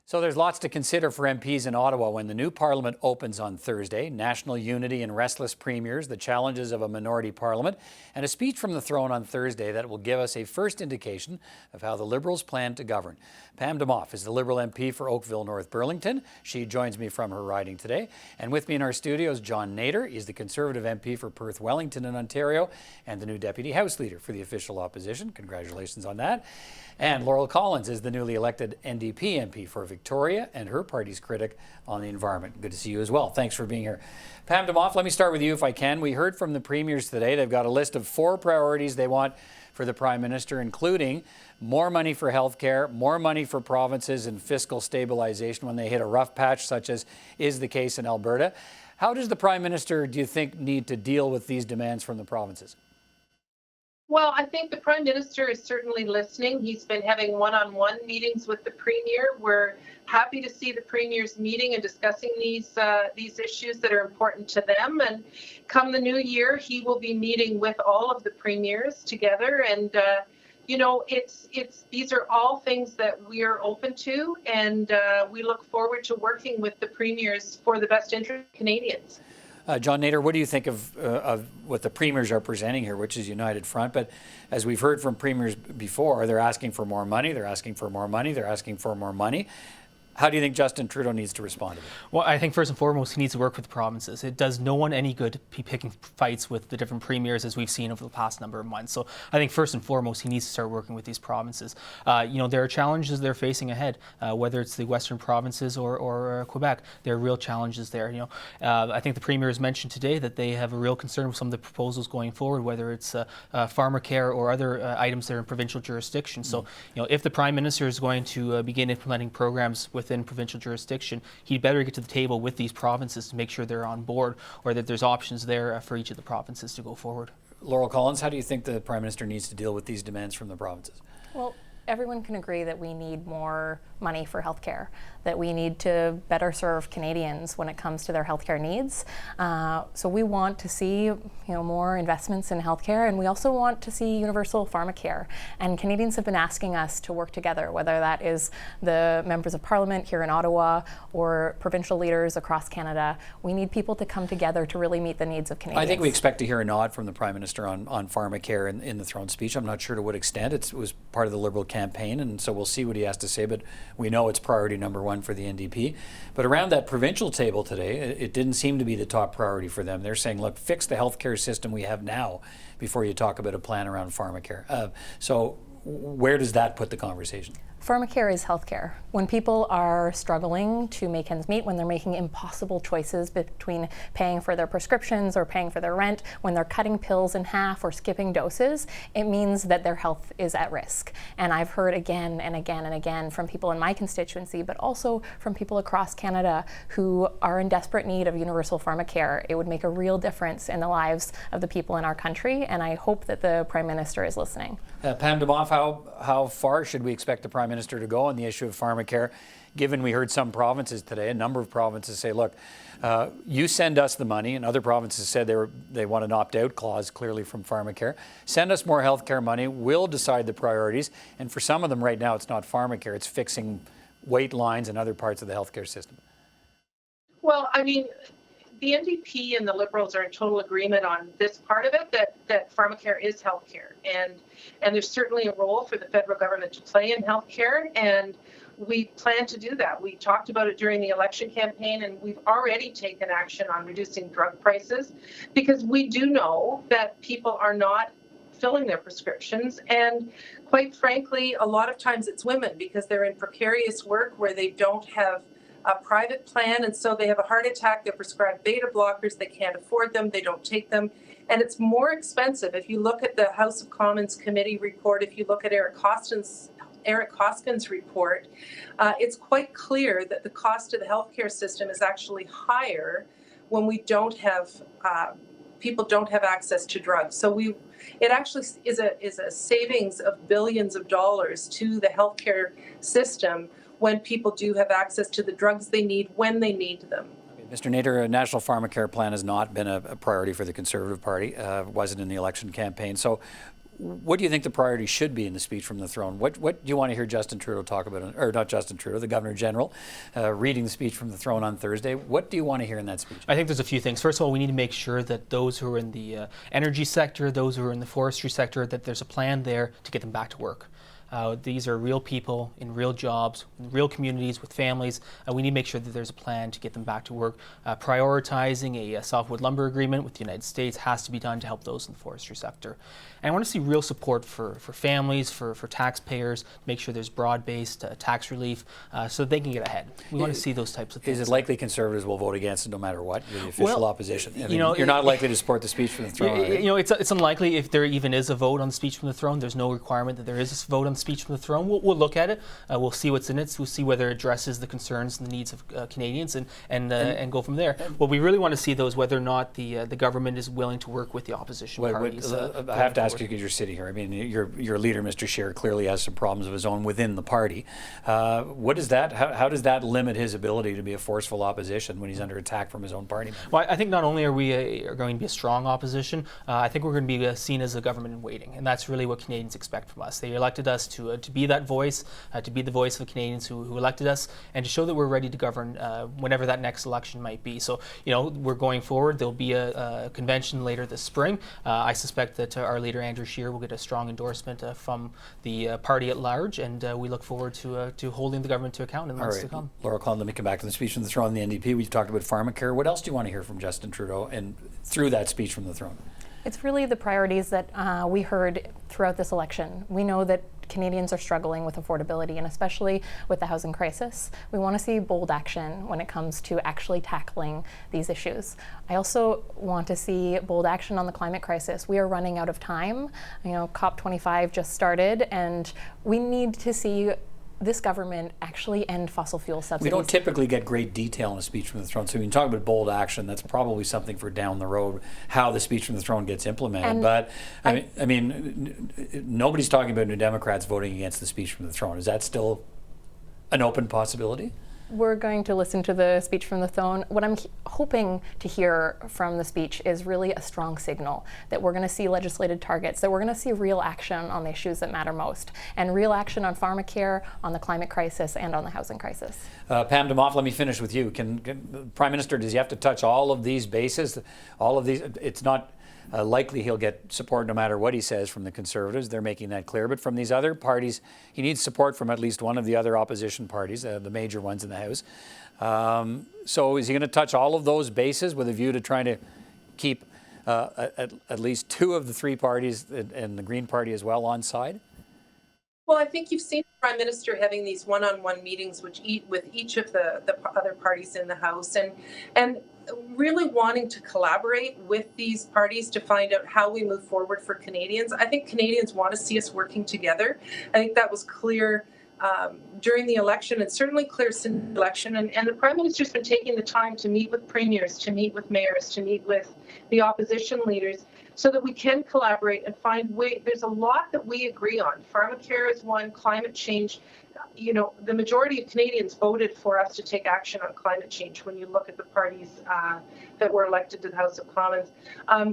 So there's lots to consider for MPs in Ottawa when the new parliament opens on Thursday. National unity and restless premiers, the challenges of a minority parliament, and a speech from the throne on Thursday that will give us a first indication of how the Liberals plan to govern. Pam Damoff is the Liberal MP for Oakville North Burlington. She joins me from her riding today. And with me in our studio is John Nader. He's the Conservative MP for Perth Wellington in Ontario and the new Deputy House Leader for the official opposition. Congratulations on that. And Laurel Collins is the newly elected NDP MP for Victoria and her party's critic on the environment. Good to see you as well. Thanks for being here. Pam Damoff, let me start with you if I can. We heard from the premiers today. They've got a list of 4 priorities they want for the Prime Minister, including more money for healthcare, more money for provinces and fiscal stabilization when they hit a rough patch, such as is the case in Alberta. How does the Prime Minister, do you think, need to deal with these demands from the provinces? Well, I think the Prime Minister is certainly listening. He's been having one-on-one meetings with the Premier. We're happy to see the Premiers meeting and discussing these issues that are important to them. And come the new year, he will be meeting with all of the Premiers together. And these are all things that we are open to, and we look forward to working with the Premiers for the best interest of Canadians. John Nader, what do you think of what the premiers are presenting here, which is United Front? But as we've heard from premiers before, they're asking for more money, they're asking for more money, they're asking for more money. How do you think Justin Trudeau needs to respond to it? Well, I think first and foremost, he needs to work with the provinces. It does no one any good to be picking fights with the different premiers as we've seen over the past number of months. So I think first and foremost, he needs to start working with these provinces. There are challenges they're facing ahead, whether it's the Western provinces or Quebec. There are real challenges there. I think the premier has mentioned today that they have a real concern with some of the proposals going forward, whether it's farmer care or other items that are in provincial jurisdiction. So, if the Prime Minister is going to begin implementing programs within provincial jurisdiction, he'd better get to the table with these provinces to make sure they're on board, or that there's options there for each of the provinces to go forward. Laurel Collins, how do you think the Prime Minister needs to deal with these demands from the provinces? Well, everyone can agree that we need more money for healthcare, that we need to better serve Canadians when it comes to their healthcare needs. So we want to see more investments in healthcare, and we also want to see universal pharmacare. And Canadians have been asking us to work together, whether that is the members of Parliament here in Ottawa or provincial leaders across Canada. We need people to come together to really meet the needs of Canadians. I think we expect to hear a nod from the Prime Minister on pharmacare in the throne speech. I'm not sure to what extent. It was part of the Liberal campaign, and so we'll see what he has to say, but we know it's priority number 1 for the NDP. But around that provincial table today, it didn't seem to be the top priority for them. They're saying, look, fix the healthcare system we have now before you talk about a plan around pharmacare. So where does that put the conversation? Pharmacare is healthcare. When people are struggling to make ends meet, when they're making impossible choices between paying for their prescriptions or paying for their rent, when they're cutting pills in half or skipping doses, it means that their health is at risk. And I've heard again and again and again from people in my constituency, but also from people across Canada who are in desperate need of universal pharmacare. It would make a real difference in the lives of the people in our country, and I hope that the Prime Minister is listening. Pam Damoff, how far should we expect the Prime Minister to go on the issue of pharmacare, given we heard some provinces today, a number of provinces say, look, you send us the money, and other provinces said they want an opt-out clause clearly from pharmacare. Send us more healthcare money, we'll decide the priorities, and for some of them right now it's not pharmacare, it's fixing wait lines and other parts of the healthcare system. Well, I mean, the NDP and the Liberals are in total agreement on this part of it, that pharmacare is healthcare. And there's certainly a role for the federal government to play in healthcare, and we plan to do that. We talked about it during the election campaign, and we've already taken action on reducing drug prices because we do know that people are not filling their prescriptions. And quite frankly, a lot of times it's women because they're in precarious work where they don't have a private plan, and so they have a heart attack, they're prescribed beta blockers, they can't afford them, they don't take them, and it's more expensive. If you look at the House of Commons committee report, if you look at Eric Hoskin's report, it's quite clear that the cost of the healthcare system is actually higher when we don't have people don't have access to drugs. So it actually is a savings of billions of dollars to the healthcare system when people do have access to the drugs they need when they need them. Mr. Nader, a national pharmacare plan has not been a priority for the Conservative Party. Wasn't in the election campaign. So What do you think the priority should be in the speech from the throne? What do you want to hear Justin Trudeau talk about, or not Justin Trudeau, the Governor General, reading the speech from the throne on Thursday? What do you want to hear in that speech? I think there's a few things. First of all, we need to make sure that those who are in the energy sector, those who are in the forestry sector, that there's a plan there to get them back to work. These are real people in real jobs, in real communities with families. We need to make sure that there's a plan to get them back to work. Prioritizing a softwood lumber agreement with the United States has to be done to help those in the forestry sector. And I want to see real support for families, for taxpayers, make sure there's broad-based tax relief so that they can get ahead. We want to see those types of things. Is it likely Conservatives will vote against it no matter what? You're the official opposition. I mean, you know, you're not likely to support the speech from the throne. You know, it's unlikely if there even is a vote on the speech from the throne. There's no requirement that there is a vote on the speech from the throne. We'll look at it. We'll see what's in it. We'll see whether it addresses the concerns and the needs of Canadians and go from there. What we really want to see, though, is whether or not the government is willing to work with the opposition parties. I have to ask you because you're sitting here. I mean, your leader, Mr. Scheer, clearly has some problems of his own within the party. What is that? How does that limit his ability to be a forceful opposition when he's under attack from his own party members? Well, I think not only are we going to be a strong opposition, I think we're going to be seen as a government in waiting, and that's really what Canadians expect from us. They elected us to be that voice, to be the voice of Canadians who elected us, and to show that we're ready to govern whenever that next election might be. So, you know, we're going forward. There'll be a convention later this spring. I suspect that our leader, Andrew Scheer, will get a strong endorsement from the party at large, and we look forward to holding the government to account in the months to come. Laurel Collins, let me come back to the speech from the throne on the NDP. We've talked about pharmacare. What else do you want to hear from Justin Trudeau and through that speech from the throne? It's really the priorities that we heard throughout this election. We know that Canadians are struggling with affordability, and especially with the housing crisis. We want to see bold action when it comes to actually tackling these issues. I also want to see bold action on the climate crisis. We are running out of time. You know, COP25 just started, and we need to see this government actually end fossil fuel subsidies. We don't typically get great detail in a speech from the throne, so we can talk about bold action. That's probably something for down the road, how the speech from the throne gets implemented. And but I mean, nobody's talking about New Democrats voting against the speech from the throne. Is that still an open possibility? We're going to listen to the speech from the throne. What I'm hoping to hear from the speech is really a strong signal that we're going to see legislated targets, that we're going to see real action on the issues that matter most, and real action on pharmacare, on the climate crisis, and on the housing crisis. Pam Damoff, let me finish with you. Can Prime Minister, does he have to touch all of these bases? All of these, it's not likely he'll get support no matter what he says from the Conservatives. They're making that clear. But from these other parties, he needs support from at least one of the other opposition parties, the major ones in the House. So is he going to touch all of those bases with a view to trying to keep at least two of the three parties and the Green Party as well on side? Well, I think you've seen the Prime Minister having these one-on-one meetings with each of the other parties in the House, and really wanting to collaborate with these parties to find out how we move forward for Canadians. I think Canadians want to see us working together. I think that was clear during the election, and certainly clear since the election. And the Prime Minister's been taking the time to meet with premiers, to meet with mayors, to meet with the opposition leaders, so that we can collaborate and find ways. There's a lot that we agree on. Pharmacare is one, climate change. You know, the majority of Canadians voted for us to take action on climate change when you look at the parties that were elected to the House of Commons.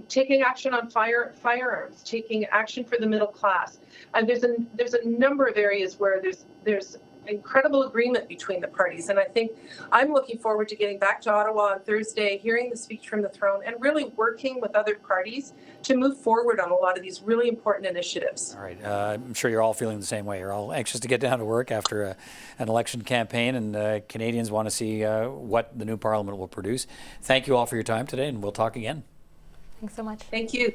Taking action on firearms, taking action for the middle class. And there's a number of areas where there's incredible agreement between the parties. And I think I'm looking forward to getting back to Ottawa on Thursday, hearing the speech from the throne, and really working with other parties to move forward on a lot of these really important initiatives. All right. I'm sure you're all feeling the same way. You're all anxious to get down to work after an election campaign, and Canadians want to see what the new Parliament will produce. Thank you all for your time today, and we'll talk again. Thanks so much. Thank you.